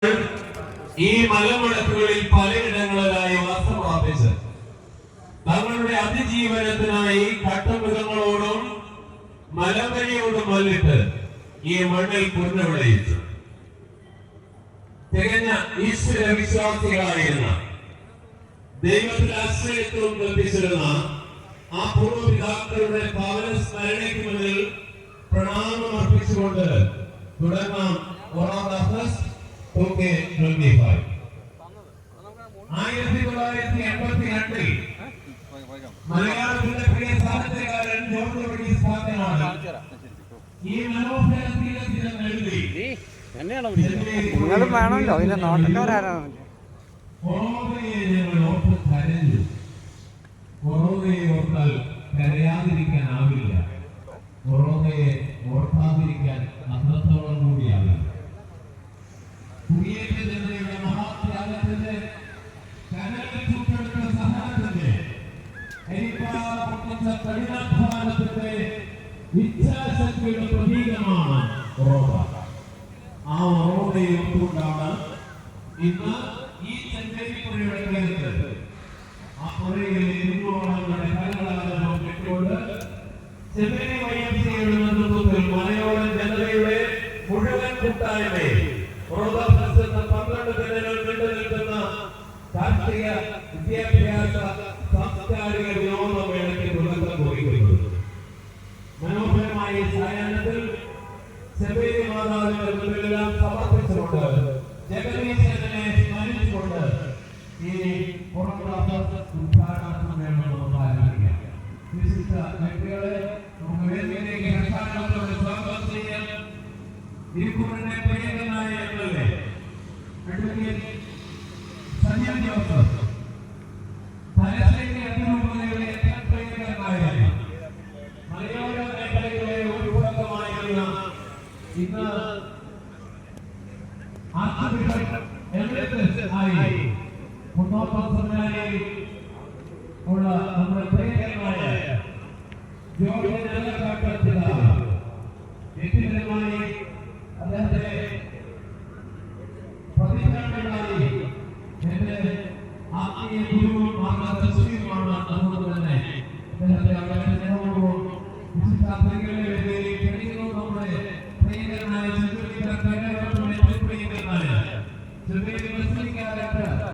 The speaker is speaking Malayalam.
ഈ മലമുടക്കുകളിൽ പലയിടങ്ങളിലായി വാസം പ്രാപിച്ച് തങ്ങളുടെ അതിജീവനത്തിനായി കാട്ടുമൃഗങ്ങളോടും മലമ്പനിയോടും മല്ലിട്ട് ഈ മണ്ണിൽ പുല്ല് വിളയിച്ചു. തികഞ്ഞ ഈശ്വര വിശ്വാസികളായിരുന്ന ദൈവത്തിൽ ആശ്രയത്വം കൽപ്പിച്ചിരുന്ന ആ പൂർവ്വപിതാക്കളുടെ പാവന സ്മരണയ്ക്ക് മുന്നിൽ പ്രണാമം അർപ്പിച്ചുകൊണ്ട് തുടങ്ങാം. 1982 മലയാളത്തിന്റെ പ്രിയ സാഹിത്യകാരൻ ജോർജ് വർഗീസ് പാത്തനാട് ഈ മനോഹര തീരത്തിലും എഴുതി നിങ്ങളും വേണമല്ലോ ഇതിന്റെ നോട്ടക്കാരാണ്. കൊറോണയെ ഓർത്താൽ കരയാതിരിക്കാനാവില്ല, കൊറോണയെ ഓർക്കാതിരിക്കാൻ അത്രത്തോളം കൂടിയാവില്ല. കുടിയേറ്റ ജനതയുടെ മഹാത്യാഗത്തിന്റെ കനലിൽ ചുട്ടെടുത്ത സഹനത്തിന്റെ കഠിനാധ്വാനത്തിന്റെ ഇച്ഛാശക്തിയുടെ പ്രതീകമാണ് കൊറോണ. ആ കൊറോണയെ ഓർത്തുകൊണ്ടാണ് ഇന്ന് ഈ ചെങ്കൈപ്പുഴയുടെ തീരത്ത് ആ പുഴയിൽ ഇരുന്നോളങ്ങളുടെ കരകളാകണം കെട്ടുകൊണ്ട് ചെമ്മൈ YMCAയുടെ നേതൃത്വത്തിൽ മലയോര ജനതയുടെ മുഴുവൻ കൂട്ടായ്മയെ 12 ദിനങ്ങൾ നീണ്ടു നിൽക്കുന്ന രാഷ്ട്രീയ വിദ്യാഭ്യാസ സാംസ്കാരിക വിനോദമേളയ്ക്ക് തുടക്കം കുറിക്കുന്നത്. മനോഹരമായ സായാഹ്നത്തിൽ ചെമ്മൈ മാതാവിന്റെ മുന്നിലെല്ലാം സമർപ്പിച്ചുകൊണ്ട് ജഗദീശനെ സ്മരിച്ചുകൊണ്ട് ഈ ഉദ്ഘാടനം വേണമെന്ന് ആരംഭിക്കാം. വിശിഷ്ട വ്യക്തികളെ നമുക്ക് വേദിയിലേക്ക് പ്രധാനമന്ത്രിയോട് സ്വാഗതം ചെയ്യാൻ ഇരിക്കൂറിന്റെ പ്രിയങ്കരനായ MLA advocate Sanjay Joseph, Thalassery അതിരൂപതയുടെ ഏറ്റവും പ്രിയങ്കരനായ മലയോര മേഖലയിലെ ഒരു വിഭാഗമായിരുന്ന ഇന്ന് ആയി ഉള്ള നമ്മുടെ പ്രിയങ്കരനായ ജോർജ് വ്യക്തിപരമായി അദ്ദേഹത്തെ